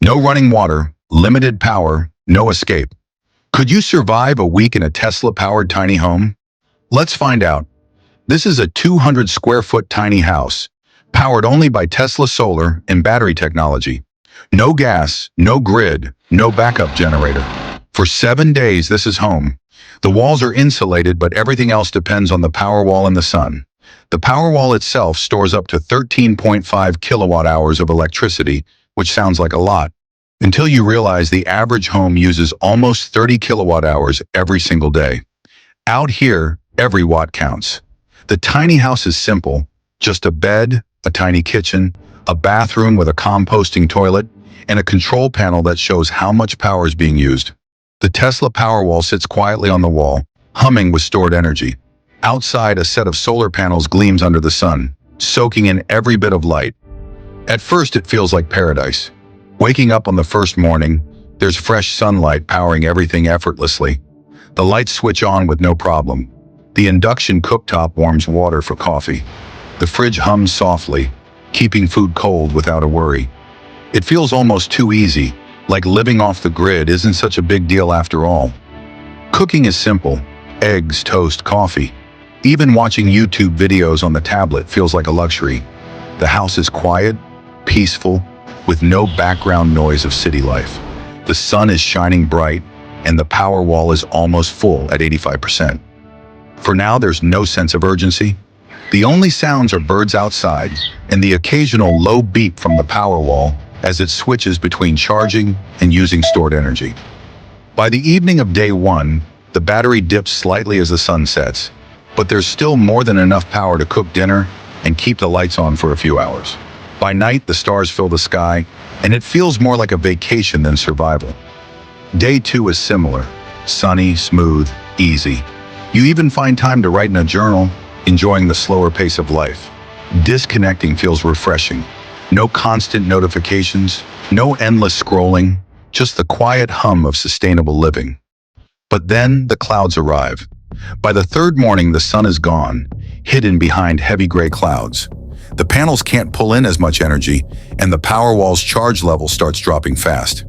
No running water, limited power, no escape. Could you survive a week in a Tesla-powered tiny home? Let's find out. This is a 200 square foot tiny house, powered only by Tesla solar and battery technology. No gas, no grid, no backup generator. For 7 days, this is home. The walls are insulated, but everything else depends on the Powerwall and the sun. The Powerwall itself stores up to 13.5 kilowatt hours of electricity, which sounds like a lot, until you realize the average home uses almost 30 kilowatt hours every single day. Out here, every watt counts. The tiny house is simple, just a bed, a tiny kitchen, a bathroom with a composting toilet, and a control panel that shows how much power is being used. The Tesla Powerwall sits quietly on the wall, humming with stored energy. Outside, a set of solar panels gleams under the sun, soaking in every bit of light. At first, it feels like paradise. Waking up on the first morning, there's fresh sunlight powering everything effortlessly. The lights switch on with no problem. The induction cooktop warms water for coffee. The fridge hums softly, keeping food cold without a worry. It feels almost too easy, like living off the grid isn't such a big deal after all. Cooking is simple: eggs, toast, coffee. Even watching YouTube videos on the tablet feels like a luxury. The house is quiet, peaceful, with no background noise of city life. The sun is shining bright, and the Powerwall is almost full at 85%. For now, there's no sense of urgency. The only sounds are birds outside and the occasional low beep from the Powerwall as it switches between charging and using stored energy. By the evening of day 1, the battery dips slightly as the sun sets, but there's still more than enough power to cook dinner and keep the lights on for a few hours. By night, the stars fill the sky, and it feels more like a vacation than survival. Day 2 is similar: sunny, smooth, easy. You even find time to write in a journal, enjoying the slower pace of life. Disconnecting feels refreshing. No constant notifications, no endless scrolling, just the quiet hum of sustainable living. But then the clouds arrive. By the third morning, the sun is gone, hidden behind heavy gray clouds. The panels can't pull in as much energy, and the Powerwall's charge level starts dropping fast.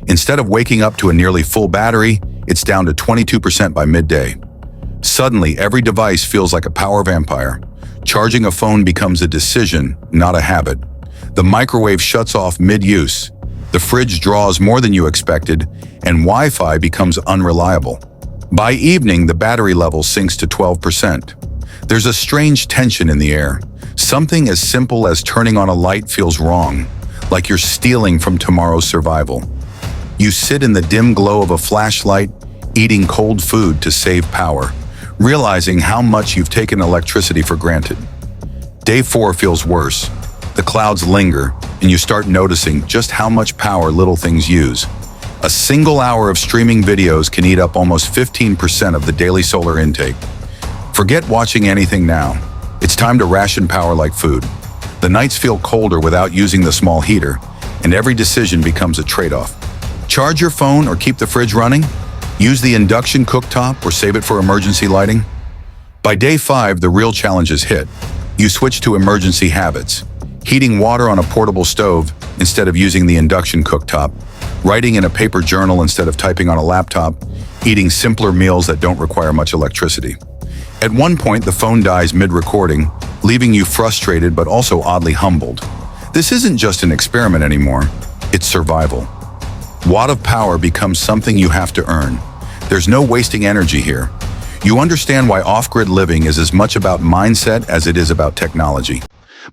Instead of waking up to a nearly full battery, it's down to 22% by midday. Suddenly, every device feels like a power vampire. Charging a phone becomes a decision, not a habit. The microwave shuts off mid-use. The fridge draws more than you expected, and Wi-Fi becomes unreliable. By evening, the battery level sinks to 12%. There's a strange tension in the air. Something as simple as turning on a light feels wrong, like you're stealing from tomorrow's survival. You sit in the dim glow of a flashlight, eating cold food to save power, realizing how much you've taken electricity for granted. Day 4 feels worse. The clouds linger, and you start noticing just how much power little things use. A single hour of streaming videos can eat up almost 15% of the daily solar intake. Forget watching anything now. It's time to ration power like food. The nights feel colder without using the small heater, and every decision becomes a trade-off. Charge your phone or keep the fridge running? Use the induction cooktop or save it for emergency lighting? By day 5, the real challenges hit. You switch to emergency habits: heating water on a portable stove instead of using the induction cooktop, writing in a paper journal instead of typing on a laptop, eating simpler meals that don't require much electricity. At one point, the phone dies mid-recording, leaving you frustrated but also oddly humbled. This isn't just an experiment anymore, it's survival. Watt of power becomes something you have to earn. There's no wasting energy here. You understand why off-grid living is as much about mindset as it is about technology.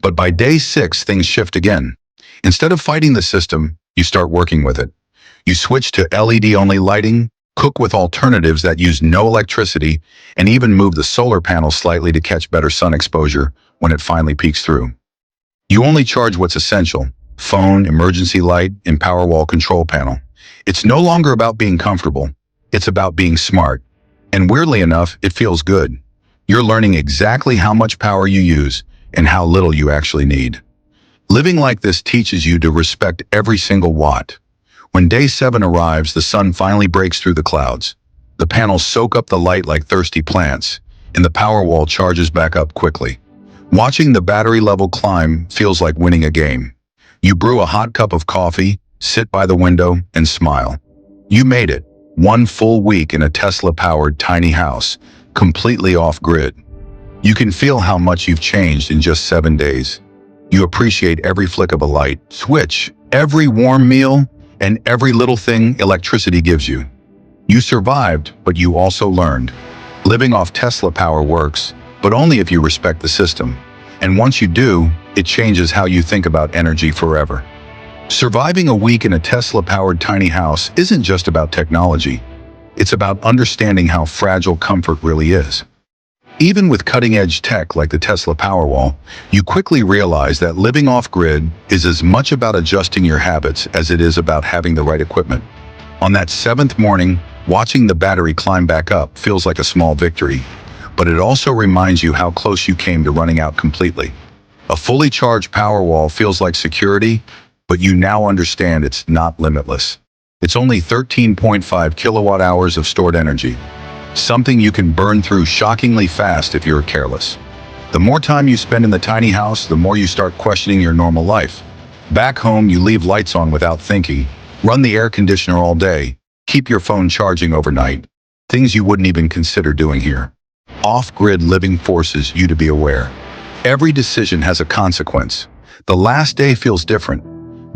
But by day 6, things shift again. Instead of fighting the system, you start working with it. You switch to LED-only lighting, cook with alternatives that use no electricity, and even move the solar panel slightly to catch better sun exposure when it finally peeks through. You only charge what's essential: phone, emergency light, and Powerwall control panel. It's no longer about being comfortable. It's about being smart. And weirdly enough, it feels good. You're learning exactly how much power you use and how little you actually need. Living like this teaches you to respect every single watt. When day 7 arrives, the sun finally breaks through the clouds. The panels soak up the light like thirsty plants, and the Powerwall charges back up quickly. Watching the battery level climb feels like winning a game. You brew a hot cup of coffee, sit by the window, and smile. You made it. One full week in a Tesla-powered tiny house, completely off-grid. You can feel how much you've changed in just 7 days. You appreciate every flick of a light switch, every warm meal, and every little thing electricity gives you. You survived, but you also learned. Living off Tesla power works, but only if you respect the system. And once you do, it changes how you think about energy forever. Surviving a week in a Tesla-powered tiny house isn't just about technology. It's about understanding how fragile comfort really is. Even with cutting-edge tech like the Tesla Powerwall, you quickly realize that living off-grid is as much about adjusting your habits as it is about having the right equipment. On that 7th morning, watching the battery climb back up feels like a small victory, but it also reminds you how close you came to running out completely. A fully charged Powerwall feels like security, but you now understand it's not limitless. It's only 13.5 kilowatt hours of stored energy, something you can burn through shockingly fast if you're careless. The more time you spend in the tiny house, the more you start questioning your normal life. Back home, you leave lights on without thinking, run the air conditioner all day, keep your phone charging overnight. Things you wouldn't even consider doing here. Off-grid living forces you to be aware. Every decision has a consequence. The last day feels different.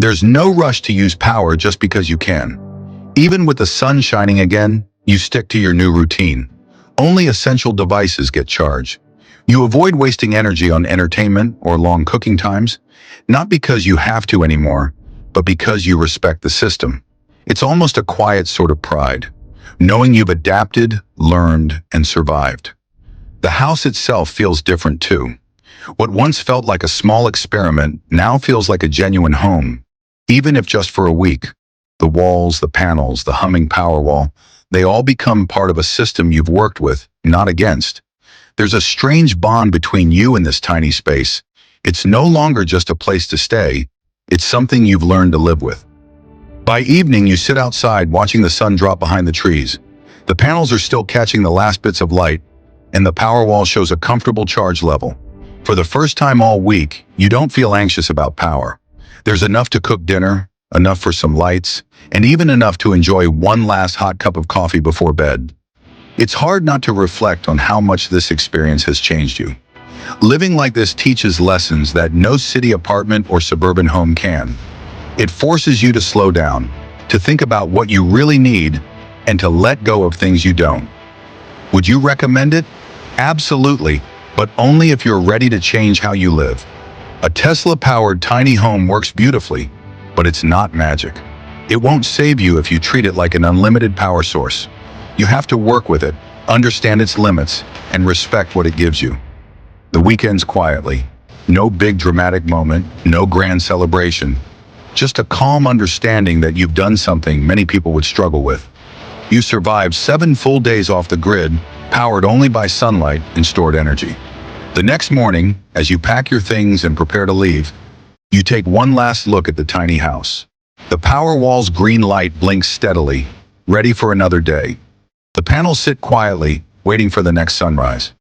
There's no rush to use power just because you can. Even with the sun shining again, you stick to your new routine. Only essential devices get charged. You avoid wasting energy on entertainment or long cooking times, not because you have to anymore, but because you respect the system. It's almost a quiet sort of pride, knowing you've adapted, learned, and survived. The house itself feels different too. What once felt like a small experiment now feels like a genuine home, even if just for a week. The walls, the panels, the humming Powerwall, they all become part of a system you've worked with, not against. There's a strange bond between you and this tiny space. It's no longer just a place to stay, it's something you've learned to live with. By evening, you sit outside watching the sun drop behind the trees. The panels are still catching the last bits of light, and the Powerwall shows a comfortable charge level. For the first time all week, you don't feel anxious about power. There's enough to cook dinner, enough for some lights, and even enough to enjoy one last hot cup of coffee before bed. It's hard not to reflect on how much this experience has changed you. Living like this teaches lessons that no city apartment or suburban home can. It forces you to slow down, to think about what you really need, and to let go of things you don't. Would you recommend it? Absolutely, but only if you're ready to change how you live. A Tesla-powered tiny home works beautifully, but it's not magic. It won't save you if you treat it like an unlimited power source. You have to work with it, understand its limits, and respect what it gives you. The weekends quietly. No big dramatic moment, no grand celebration. Just a calm understanding that you've done something many people would struggle with. You survived 7 full days off the grid, powered only by sunlight and stored energy. The next morning, as you pack your things and prepare to leave, you take one last look at the tiny house. The Powerwall's green light blinks steadily, ready for another day. The panels sit quietly, waiting for the next sunrise.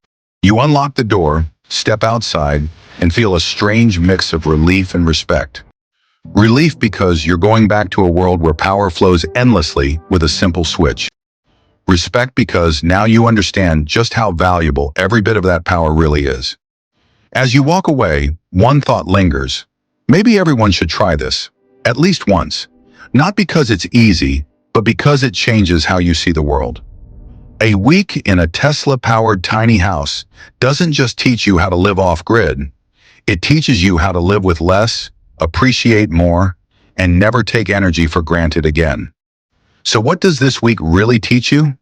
You unlock the door, step outside, and feel a strange mix of relief and respect. Relief because you're going back to a world where power flows endlessly with a simple switch. Respect because now you understand just how valuable every bit of that power really is. As you walk away, one thought lingers. Maybe everyone should try this, at least once. Not because it's easy, but because it changes how you see the world. A week in a Tesla-powered tiny house doesn't just teach you how to live off-grid. It teaches you how to live with less, appreciate more, and never take energy for granted again. So what does this week really teach you?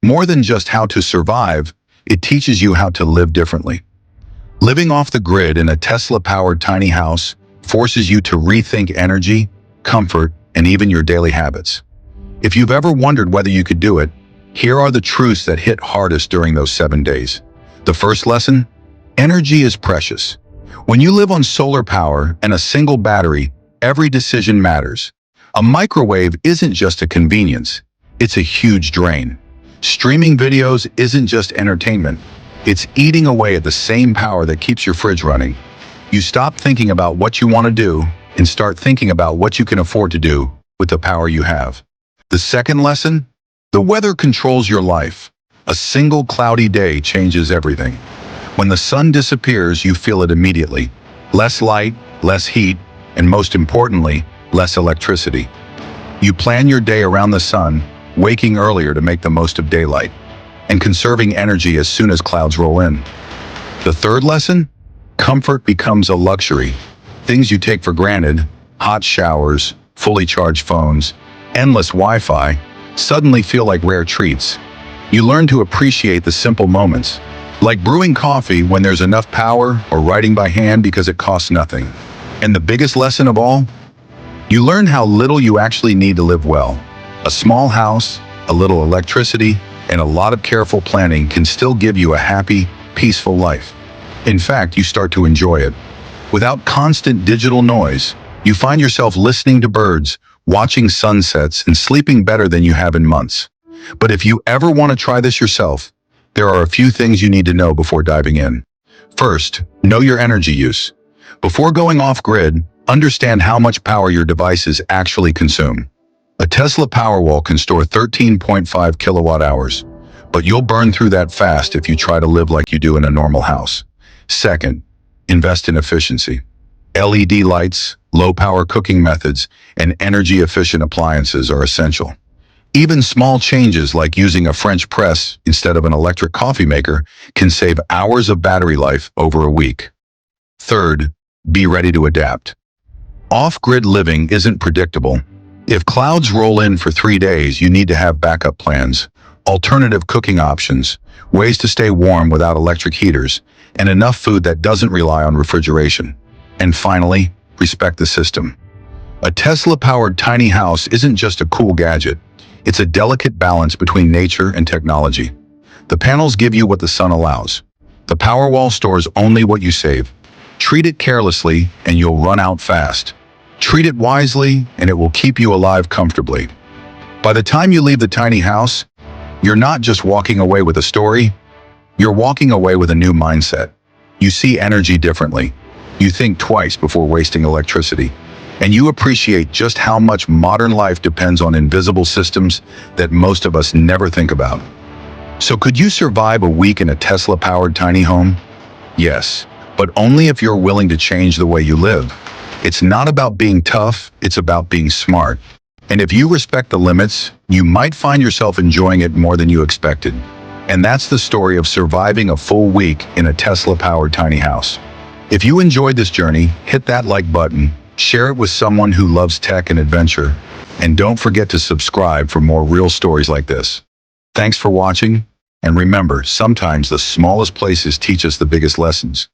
More than just how to survive, it teaches you how to live differently. Living off the grid in a Tesla-powered tiny house forces you to rethink energy, comfort, and even your daily habits. If you've ever wondered whether you could do it, here are the truths that hit hardest during those 7 days. The first lesson: energy is precious. When you live on solar power and a single battery, every decision matters. A microwave isn't just a convenience, it's a huge drain. Streaming videos isn't just entertainment, it's eating away at the same power that keeps your fridge running. You stop thinking about what you want to do and start thinking about what you can afford to do with the power you have. The second lesson: the weather controls your life. A single cloudy day changes everything. When the sun disappears, you feel it immediately. Less light, less heat, and most importantly, less electricity. You plan your day around the sun, waking earlier to make the most of daylight, and conserving energy as soon as clouds roll in. The third lesson: comfort becomes a luxury. Things you take for granted, hot showers, fully charged phones, endless Wi-Fi, suddenly feel like rare treats. You learn to appreciate the simple moments, like brewing coffee when there's enough power or writing by hand because it costs nothing. And the biggest lesson of all: you learn how little you actually need to live well. A small house, a little electricity, and a lot of careful planning can still give you a happy, peaceful life. In fact, you start to enjoy it. Without constant digital noise, you find yourself listening to birds, watching sunsets, and sleeping better than you have in months. But if you ever want to try this yourself, there are a few things you need to know before diving in. First, know your energy use. Before going off-grid, understand how much power your devices actually consume. A Tesla Powerwall can store 13.5 kilowatt hours, but you'll burn through that fast if you try to live like you do in a normal house. Second, invest in efficiency. LED lights, low-power cooking methods, and energy-efficient appliances are essential. Even small changes like using a French press instead of an electric coffee maker can save hours of battery life over a week. Third, be ready to adapt. Off-grid living isn't predictable. If clouds roll in for 3 days, you need to have backup plans, alternative cooking options, ways to stay warm without electric heaters, and enough food that doesn't rely on refrigeration. And finally, respect the system. A Tesla-powered tiny house isn't just a cool gadget. It's a delicate balance between nature and technology. The panels give you what the sun allows. The Powerwall stores only what you save. Treat it carelessly and you'll run out fast. Treat it wisely and it will keep you alive comfortably. By the time you leave the tiny house, you're not just walking away with a story, you're walking away with a new mindset. You see energy differently. You think twice before wasting electricity. And you appreciate just how much modern life depends on invisible systems that most of us never think about. So could you survive a week in a Tesla-powered tiny home? Yes, but only if you're willing to change the way you live. It's not about being tough, it's about being smart. And if you respect the limits, you might find yourself enjoying it more than you expected. And that's the story of surviving a full week in a Tesla-powered tiny house. If you enjoyed this journey, hit that like button, share it with someone who loves tech and adventure, and don't forget to subscribe for more real stories like this. Thanks for watching, and remember, sometimes the smallest places teach us the biggest lessons.